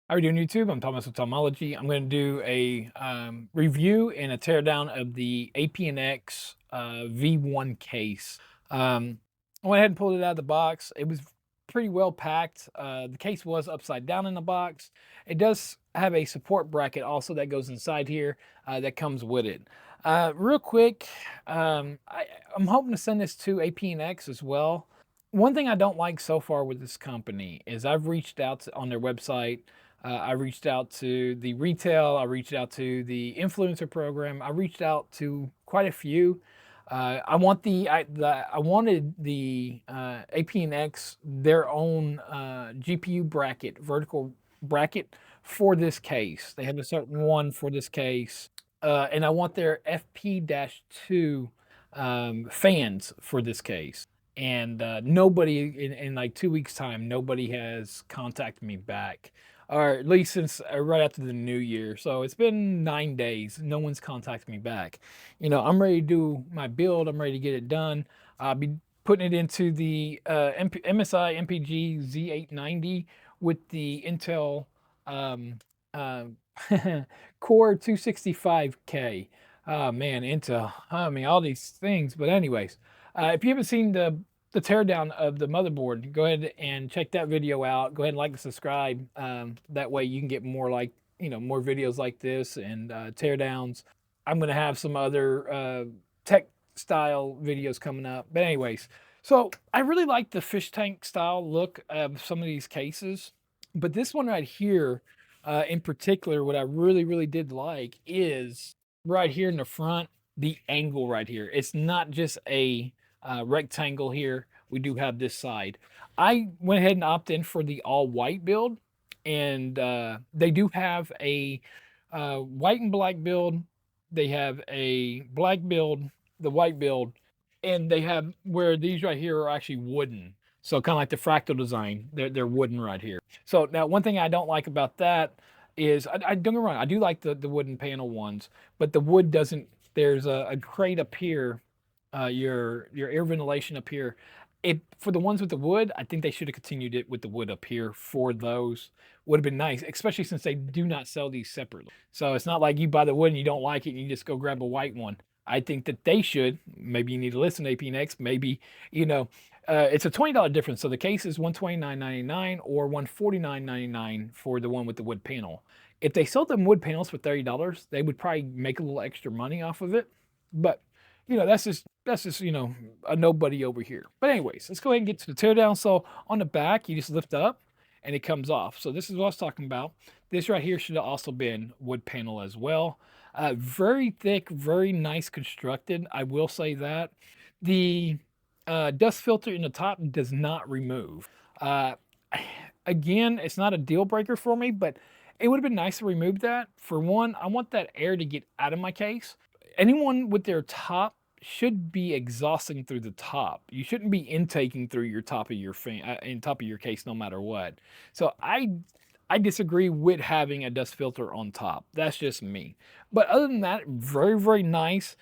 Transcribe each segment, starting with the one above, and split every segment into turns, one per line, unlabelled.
How are you doing, YouTube? I'm Thomas with Tomology. I'm going to do a review and a teardown of the APNX V1 case. I went ahead and pulled it out of the box. It was pretty well packed. The case was upside down in the box. It does have a support bracket also that goes inside here that comes with it. Real quick, I'm hoping to send this to APNX as well. One thing I don't like so far with this company is I've reached out on their website. I reached out to the retail. I reached out to the influencer program. I reached out to quite a few. I wanted the APNX their own GPU bracket, vertical bracket for this case. They have a certain one for this case, and I want their FP-2 fans for this case. And nobody in like 2 weeks' time, nobody has contacted me back, or at least since right after the new year. So it's been 9 days. No one's contacted me back. I'm ready to do my build. I'm ready to get it done. I'll be putting it into the MSI MPG Z890 with the Intel um, uh, Core 265K. Oh man, Intel. I mean, all these things. But anyways, if you haven't seen the teardown of the motherboard, go ahead and check that video out. Go ahead and like and subscribe. That way you can get more more videos like this and teardowns. I'm going to have some other tech style videos coming up. But anyways, so I really like the fish tank style look of some of these cases. But this one right here, in particular, what I really did like is right here in the front, the angle right here. It's not just a rectangle here. We do have this side. I went ahead and opted in for the all white build, and they do have a white and black build. They have a black build, the white build, and they have where these right here are actually wooden. So kind of like the fractal design, they're wooden right here. So now one thing I don't like about that is I don't get me wrong, I do like the wooden panel ones, but the wood doesn't. There's a crate up here, your air ventilation up here. For the ones with the wood, I think they should have continued it with the wood up here for those. Would have been nice, especially since they do not sell these separately. So it's not like you buy the wood and you don't like it and you just go grab a white one. I think that they should. Maybe you need to listen to APNX. Maybe, it's a $20 difference. So the case is $129.99 or $149.99 for the one with the wood panel. If they sold them wood panels for $30, they would probably make a little extra money off of it. But that's just a nobody over here. But anyways, let's go ahead and get to the teardown. So on the back, you just lift up and it comes off. So this is what I was talking about. This right here should have also been wood panel as well. Very thick, very nice constructed. I will say that. The dust filter in the top does not remove. Again, it's not a deal breaker for me, but it would have been nice to remove that. For one, I want that air to get out of my case. Anyone with their top should be exhausting through the top. You shouldn't be intaking through your top of your fan, in top of your case, no matter what. So I disagree with having a dust filter on top. That's just me. But other than that, very nice,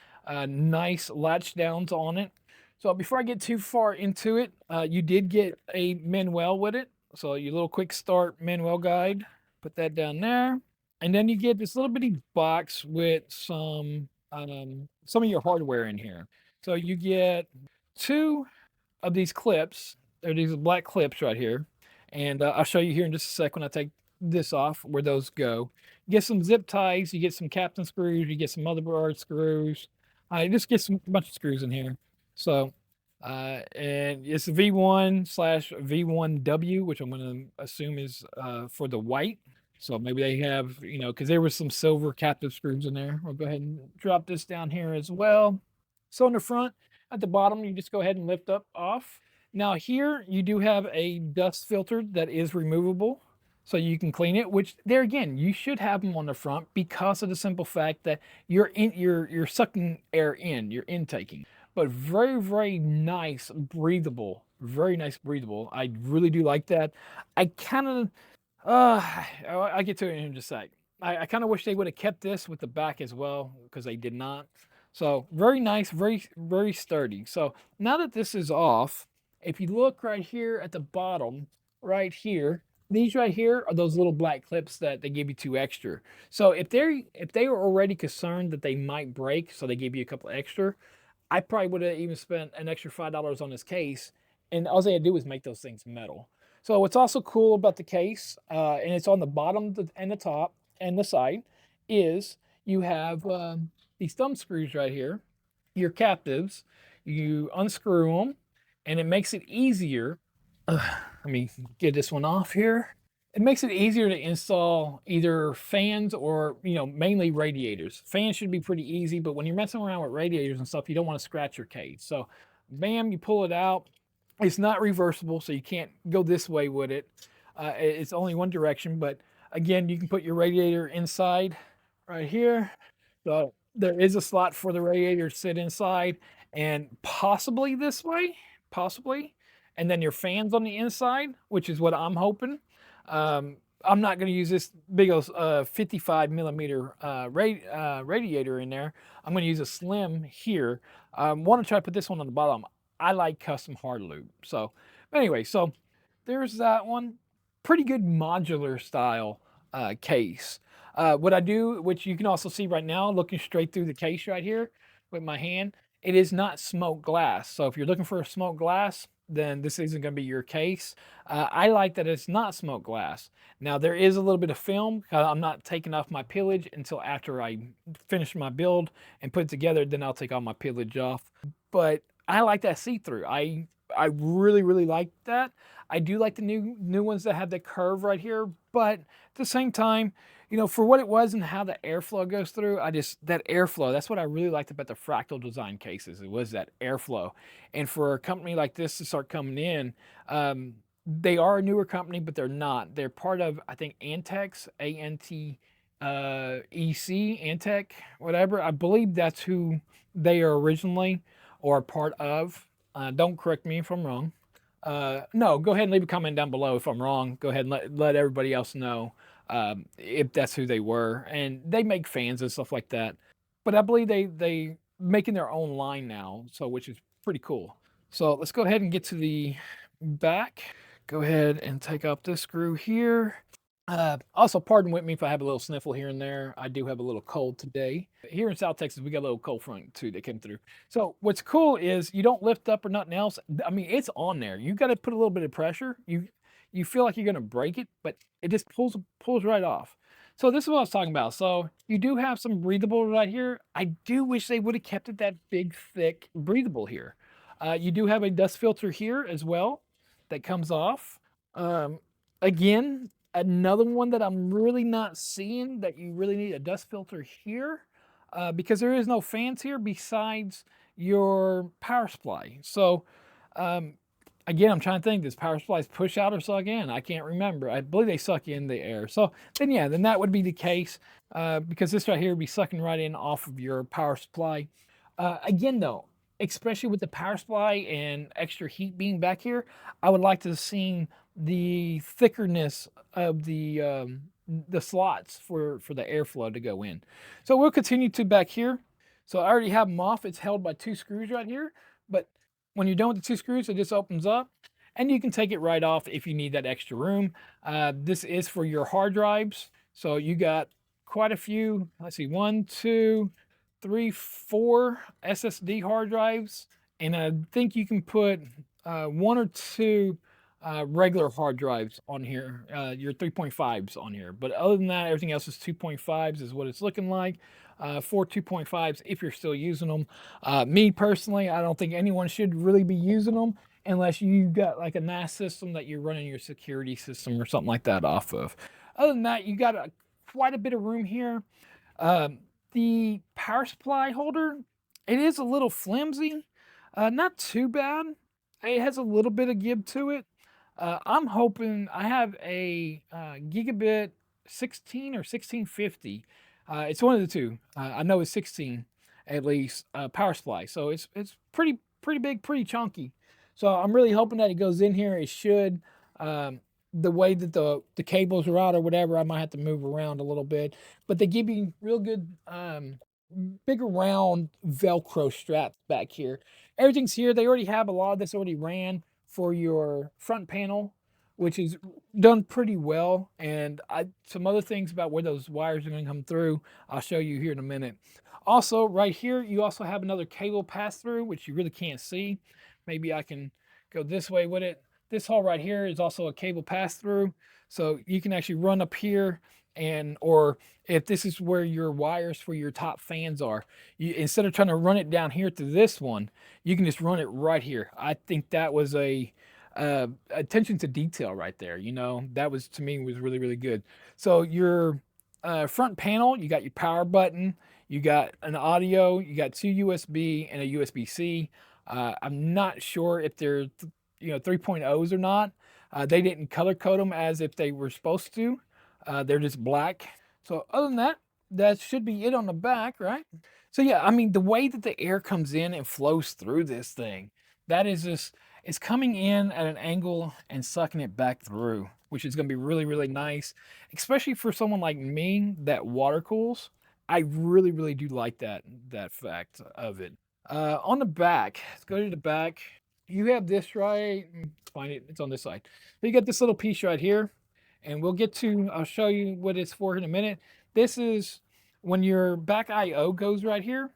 nice latch downs on it. So before I get too far into it, you did get a manual with it. So your little quick start manual guide. Put that down there, and then you get this little bitty box with some of your hardware in here. So you get 2 of these clips. They're these black clips right here. And I'll show you here in just a sec when I take this off where those go. You get some zip ties, you get some captain screws, you get some motherboard screws. I just get some bunch of screws in here. So and it's V1/V1W, which I'm going to assume is for the white. So maybe they have, because there was some silver captive screws in there. We'll go ahead and drop this down here as well. So in the front, at the bottom, you just go ahead and lift up off. Now here, you do have a dust filter that is removable. So you can clean it, which there again, you should have them on the front because of the simple fact that you're sucking air in, you're intaking. But very nice, breathable, very nice breathable. I really do like that. I kind of I'll get to it in just a sec. I kind of wish they would have kept this with the back as well because they did not. So very nice, very sturdy. So now that this is off, if you look right here at the bottom, right here, These right here are those little black clips that they give you 2 extra. So if they were already concerned that they might break, so they give you a couple extra, I probably would have even spent an extra $5 on this case, and all they had to do was make those things metal. So what's also cool about the case, and it's on the bottom and the top and the side, is you have these thumb screws right here, your captives. You unscrew them, and it makes it easier. Let me get this one off here. It makes it easier to install either fans or, mainly radiators. Fans should be pretty easy, but when you're messing around with radiators and stuff, you don't want to scratch your case. So, bam, you pull it out. It's not reversible, so you can't go this way with it. It's only one direction, but again, you can put your radiator inside right here. So there is a slot for the radiator to sit inside, and possibly this way, possibly, and then your fans on the inside, which is what I'm hoping. I'm not going to use this big old 55 millimeter radiator in there. I'm going to use a slim here. Want to try to put this one on the bottom. I like custom hard loop. So anyway, so there's that one. Pretty good modular style case. What I do, which you can also see right now, looking straight through the case right here with my hand, it is not smoked glass. So if you're looking for a smoked glass, then this isn't going to be your case. I like that it's not smoked glass. Now there is a little bit of film. I'm not taking off my pillage until after I finish my build and put it together. Then I'll take all my pillage off. But I like that see-through. I really like that. I do like the new ones that have the curve right here, but at the same time, for what it was and how the airflow goes through, that airflow, that's what I really liked about the Fractal design cases. It was that airflow. And for a company like this to start coming in, they are a newer company, but they're not. They're part of, I think, Antex, A-N-T, E-C, Antec, whatever. I believe that's who they are originally or part of. Don't correct me if I'm wrong. No, go ahead and leave a comment down below if I'm wrong. Go ahead and let everybody else know if that's who they were. And they make fans and stuff like that. But I believe they making their own line now, so which is pretty cool. So let's go ahead and get to the back. Go ahead and take up this screw here. Also, pardon with me if I have a little sniffle here and there. I do have a little cold today. Here in South Texas, we got a little cold front too that came through. So what's cool is you don't lift up or nothing else. I mean, it's on there. You got to put a little bit of pressure. You feel like you're gonna break it, but it just pulls right off. So this is what I was talking about. So you do have some breathable right here. I do wish they would have kept it that big, thick breathable here. You do have a dust filter here as well that comes off. Again, another one that I'm really not seeing that you really need a dust filter here because there is no fans here besides your power supply. So again, I'm trying to think, does power supplies push out or suck in? I can't remember. I believe they suck in the air. So then yeah, then that would be the case because this right here would be sucking right in off of your power supply. Again though, especially with the power supply and extra heat being back here, I would like to have seen the thickness of the slots for the airflow to go in. So we'll continue to back here. So I already have them off. It's held by 2 screws right here, but when you're done with the 2 screws, it just opens up and you can take it right off if you need that extra room. This is for your hard drives. So you got quite a few, let's see, 1, 2, 3, 4 SSD hard drives. And I think you can put 1 or 2 regular hard drives on here, your 3.5s on here. But other than that, everything else is 2.5s is what it's looking like. 4 2.5s if you're still using them. Me personally, I don't think anyone should really be using them unless you've got like a NAS system that you're running your security system or something like that off of. Other than that, you got quite a bit of room here. The power supply holder, it is a little flimsy, not too bad. It has a little bit of give to it. I'm hoping I have a gigabit 16 or 1650. It's one of the two. I know it's 16 at least power supply, so it's pretty big, pretty chunky. So I'm really hoping that it goes in here. It should. The way that the cables are out or whatever, I might have to move around a little bit. But they give you real good big round Velcro straps back here. Everything's here. They already have a lot of this already ran for your front panel which is done pretty well. And some other things about where those wires are going to come through, I'll show you here in a minute. Also, right here, you also have another cable pass through, which you really can't see. Maybe I can go this way with it. This hole right here is also a cable pass through. So you can actually run up here, and or if this is where your wires for your top fans are, you, instead of trying to run it down here to this one, you can just run it right here. I think that was a attention to detail right there. You know, that was to me was really really good. So your front panel, you got your power button, you got an audio, you got two USB and a USB-C. I'm not sure if they're 3.0s or not. They didn't color code them as if they were supposed to. They're just black. So other than that, that should be it on the back, right? So yeah, I mean the way that the air comes in and flows through this thing, that is just it's coming in at an angle and sucking it back through, which is going to be really really nice, especially for someone like me that water cools. I really really do like that fact of it. On the back, let's go to the back. You have this right. Find it. It's on this side. So you got this little piece right here, and we'll get to. I'll show you what it's for in a minute. This is when your back I/O goes right here,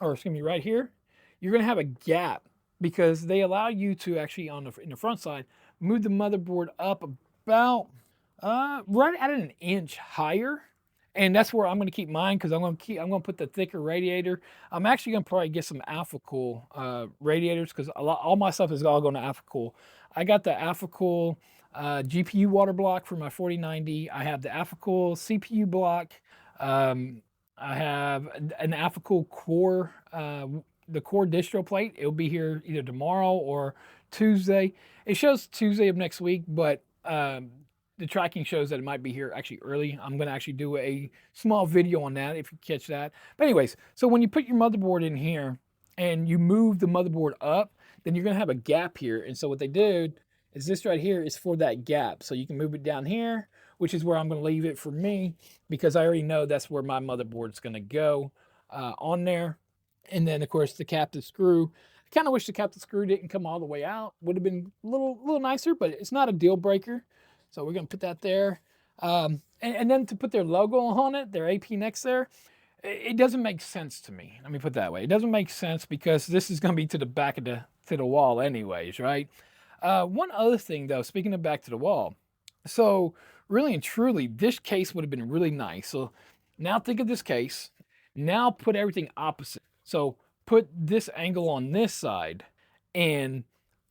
or excuse me, right here. You're gonna have a gap because they allow you to actually on the in the front side move the motherboard up about right at an inch higher, and that's where I'm going to keep mine because I'm going to put the thicker radiator. I'm actually going to probably get some Alpha Cool radiators because all my stuff is all going to Alpha Cool. I got the Alpha Cool GPU water block for my 4090. I have the Alpha Cool CPU block. I have an Alpha Cool core, the core distro plate. It'll be here either tomorrow or Tuesday. It shows Tuesday of next week, but the tracking shows that it might be here actually early. I'm going to actually do a small video on that if you catch that. But anyways, so when you put your motherboard in here and you move the motherboard up, then you're going to have a gap here. And so what they did is this right here is for that gap. So you can move it down here, which is where I'm going to leave it for me because I already know that's where my motherboard's going to go on there. And then of course the captive screw. I kind of wish the captive screw didn't come all the way out. Would have been a little nicer, but it's not a deal breaker. So we're gonna put that there. And then to put their logo on it, their APNX there, it doesn't make sense to me. Let me put it that way. It doesn't make sense because this is gonna be to the back of the wall anyways, right? One other thing though, speaking of back to the wall, so really and truly, this case would have been really nice. So now think of this case. Now put everything opposite. So put this angle on this side and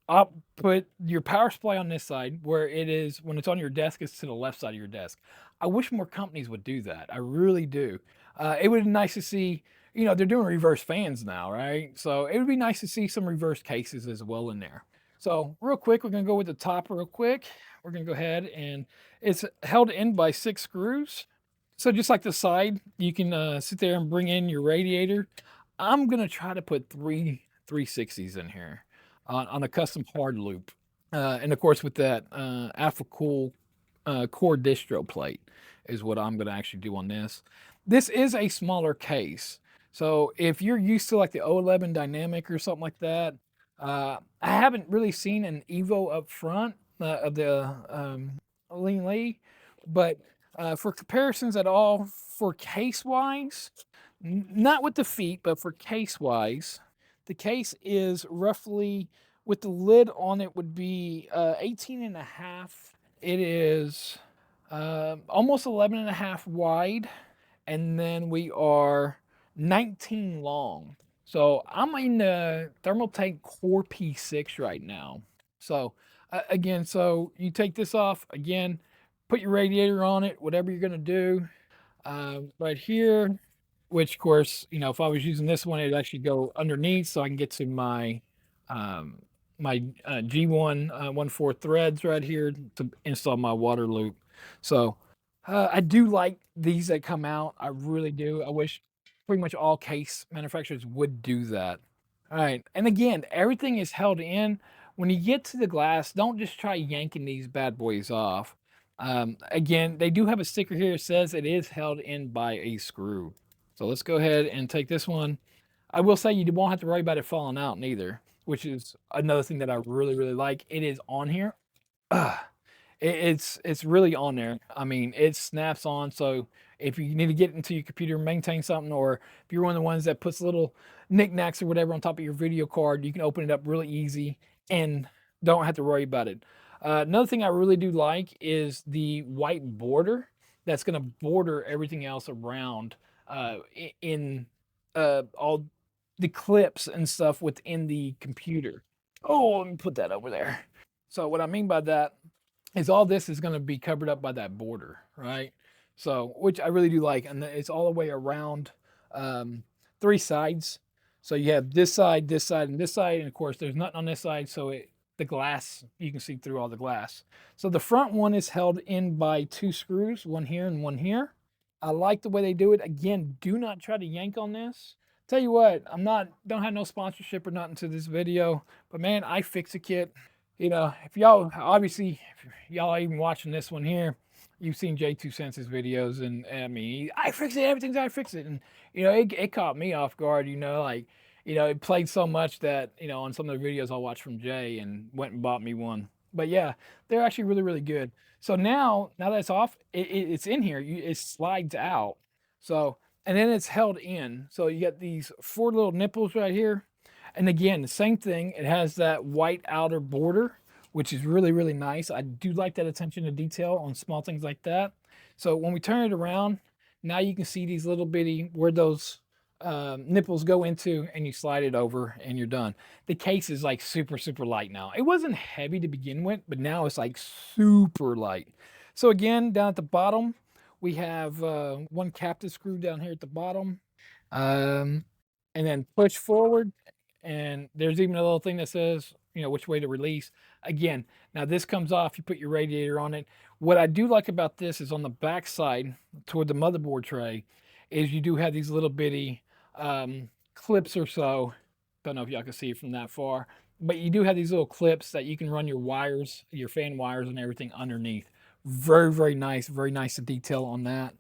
I'll put your power supply on this side where it is when it's on your desk, it's to the left side of your desk. I wish more companies would do that. I really do. It would be nice to see, they're doing reverse fans now, right? So it would be nice to see some reverse cases as well in there. So real quick, we're gonna go with the top real quick. We're gonna go ahead and it's held in by 6 screws. So just like the side, you can sit there and bring in your radiator. I'm gonna try to put three 360s in here on a custom hard loop. And of course, with that Alpha Cool core distro plate is what I'm going to actually do on this. This is a smaller case. So if you're used to like the O11 Dynamic or something like that, I haven't really seen an Evo up front of the Lean Lee, but for comparisons at all, for case wise, not with the feet, but for case wise, the case is roughly, with the lid on it, would be 18 and a half. It is almost 11 and a half wide. And then we are 19 long. So I'm in the Thermaltake Core P6 right now. So again, so you take this off, again, put your radiator on it, whatever you're going to do. Right here, which of course, if I was using this one, it'd actually go underneath so I can get to my my G1 1/4 threads right here to install my water loop. So I do like these that come out. I really do. I wish pretty much all case manufacturers would do that. All right. And again, everything is held in. When you get to the glass, don't just try yanking these bad boys off. Again, they do have a sticker here that says it is held in by a screw. So let's go ahead and take this one. I will say you won't have to worry about it falling out neither, which is another thing that I really, really like. It is on here. It's really on there. I mean, it snaps on. So if you need to get into your computer and maintain something, or if you're one of the ones that puts little knickknacks or whatever on top of your video card, you can open it up really easy and don't have to worry about it. Another thing I really do like is the white border that's going to border everything else around in all the clips and stuff within the computer. Oh, let me put that over there. So what I mean by that is all this is going to be covered up by that border, right? So, which I really do like, and it's all the way around three sides. So you have this side, and this side, and of course there's nothing on this side, so the glass you can see through all the glass. So the front one is held in by two screws, one here and one here. I like the way they do it. Again, do not try to yank on this. Tell you what, don't have no sponsorship or nothing to this video, but man, I fix a kit. You know, if y'all obviously if y'all even watching this one here, you've seen J2Sense's videos, and I mean, I fix it, everything's I fix it, and you know, it caught me off guard. You know, like it played so much that on some of the videos I watched from Jay, and went and bought me one. But yeah, they're actually really really good. So now that it's off, it's in here. It slides out. So and then it's held in. So you got these four little nipples right here. And again, the same thing. It has that white outer border, which is really, really nice. I do like that attention to detail on small things like that. So when we turn it around, now you can see these little bitty, where those nipples go into, and you slide it over and you're done. The case is like super, super light now. It wasn't heavy to begin with, but now it's like super light. So again, down at the bottom, we have one captive screw down here at the bottom. Um, and then push forward, and there's even a little thing that says, which way to release. Again, now this comes off, you put your radiator on it. What I do like about this is on the back side toward the motherboard tray is you do have these little bitty clips or so. Don't know if y'all can see it from that far, but you do have these little clips that you can run your wires, your fan wires and everything underneath. Very, very nice detail on that.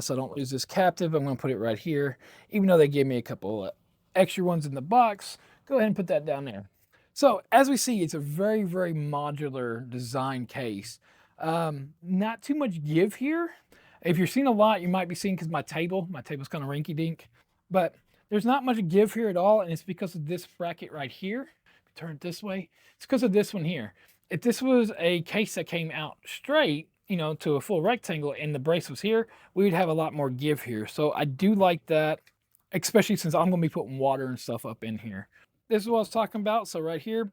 So I don't lose this captive. I'm going to put it right here. Even though they gave me a couple extra ones in the box, go ahead and put that down there. So as we see, it's a very, very modular design case. Not too much give here. If you're seeing a lot, you might be seeing because my table's kind of rinky dink, but there's not much give here at all. And it's because of this bracket right here. Turn it this way. It's because of this one here. If this was a case that came out straight, to a full rectangle and the brace was here, we would have a lot more give here. So I do like that, especially since I'm going to be putting water and stuff up in here. This is what I was talking about. So right here,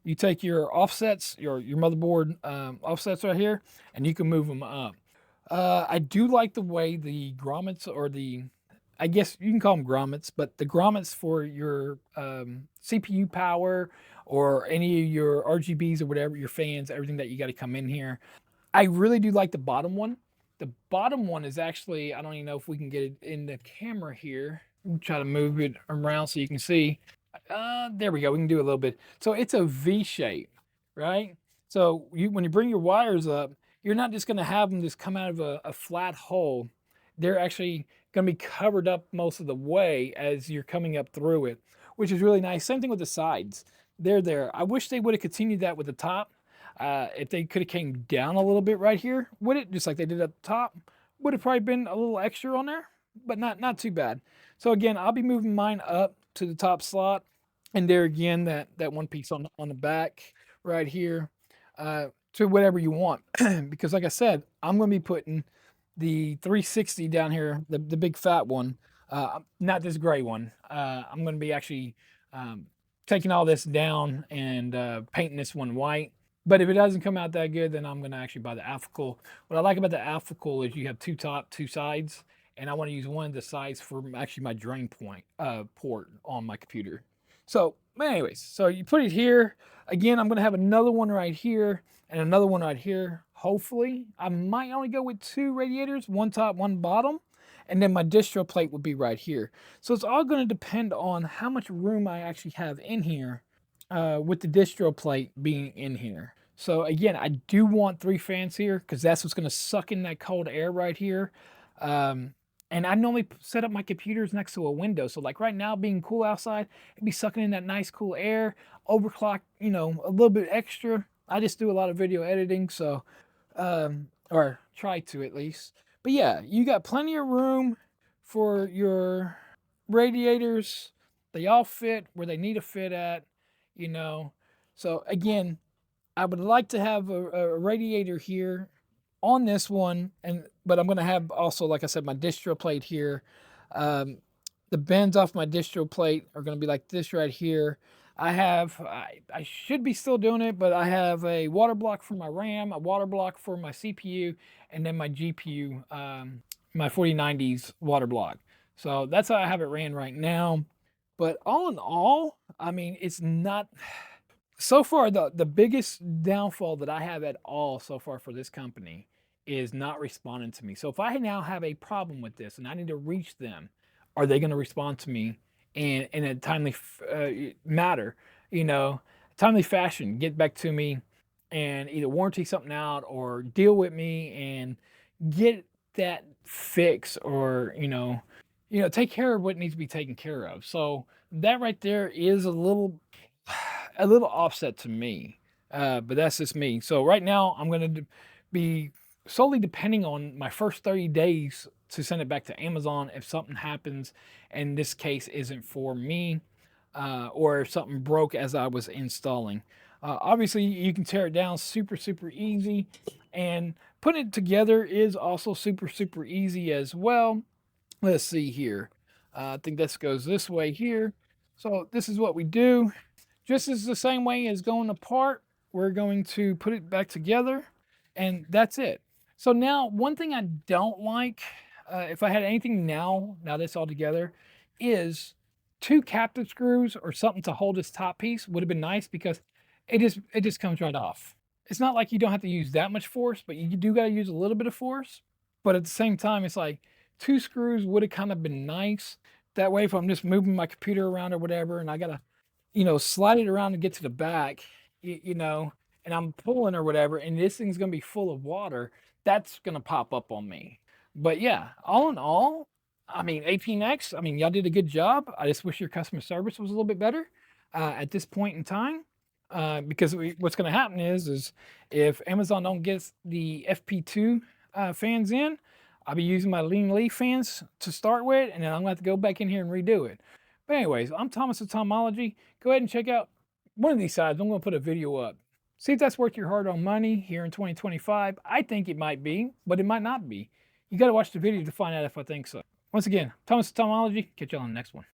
you take your offsets, your motherboard offsets right here, and you can move them up. I do like the way the grommets, or I guess you can call them grommets, but the grommets for your CPU power or any of your RGBs or whatever, your fans, everything that you got to come in here. I really do like the bottom one. The bottom one is actually, I don't even know if we can get it in the camera here. Try to move it around so you can see. There we go. We can do a little bit. So it's a V shape, right? So when you bring your wires up, you're not just going to have them just come out of a flat hole. They're actually going to be covered up most of the way as you're coming up through it, which is really nice. Same thing with the sides. They're there. I wish they would have continued that with the top. If they could have came down a little bit right here, would it, just like they did at the top, would have probably been a little extra on there, but not too bad. So again, I'll be moving mine up to the top slot, and there again, that one piece on the back right here, to whatever you want. Because like I said, I'm going to be putting the 360 down here, the big fat one, not this gray one. I'm going to be actually taking all this down and painting this one white. But if it doesn't come out that good, then I'm going to actually buy the alpha cool. What I like about the alpha cool is you have two top, two sides, and I want to use one of the sides for actually my drain point port on my computer. So anyways, so you put it here. Again, I'm going to have another one right here and another one right here. Hopefully, I might only go with two radiators, one top, one bottom, and then my distro plate would be right here. So it's all going to depend on how much room I actually have in here with the distro plate being in here. So again, I do want 3 fans here because that's what's going to suck in that cold air right here. And I normally set up my computers next to a window. So like right now, being cool outside, it'd be sucking in that nice cool air, overclock, a little bit extra. I just do a lot of video editing, so or try to at least. But yeah, you got plenty of room for your radiators. They all fit where they need to fit at, you know. So again, I would like to have a radiator here on this one, but I'm going to have also, like I said, my distro plate here. Um, the bends off my distro plate are going to be like this right here. I should be still doing it, but I have a water block for my RAM, a water block for my CPU, and then my GPU, my 4090's water block. So that's how I have it ran right now. But all in all, I mean, it's not so far the biggest downfall that I have at all so far for this company is not responding to me. So if I now have a problem with this and I need to reach them, are they going to respond to me in a timely matter, you know, timely fashion, get back to me and either warranty something out or deal with me and get that fix or, take care of what needs to be taken care of. So that right there is a little offset to me, but that's just me. So right now, I'm going to be solely depending on my first 30 days to send it back to Amazon if something happens, and this case isn't for me, or if something broke as I was installing. Obviously, you can tear it down super, super easy, and putting it together is also super, super easy as well. Let's see here. I think this goes this way here. So this is what we do. Just as the same way as going apart, we're going to put it back together, and that's it. So now, one thing I don't like, if I had anything now this all together, is two captive screws or something to hold this top piece would have been nice because it just comes right off. It's not like you don't have to use that much force, but you do got to use a little bit of force. But at the same time, it's like two screws would have kind of been nice. That way, if I'm just moving my computer around or whatever, and I gotta slide it around to get to the back, and I'm pulling or whatever, and this thing's gonna be full of water, that's gonna pop up on me. But yeah, all in all, I mean, APNX, I mean, y'all did a good job. I just wish your customer service was a little bit better at this point in time. Because what's going to happen is if Amazon don't get the FP2 fans in, I'll be using my Lean Leaf fans to start with, and then I'm going to have to go back in here and redo it. But anyways, I'm Thomas of Tomology. Go ahead and check out one of these sides. I'm going to put a video up. See if that's worth your hard-earned money here in 2025. I think it might be, but it might not be. You got to watch the video to find out if I think so. Once again, Thomas of Tomology. Catch you on the next one.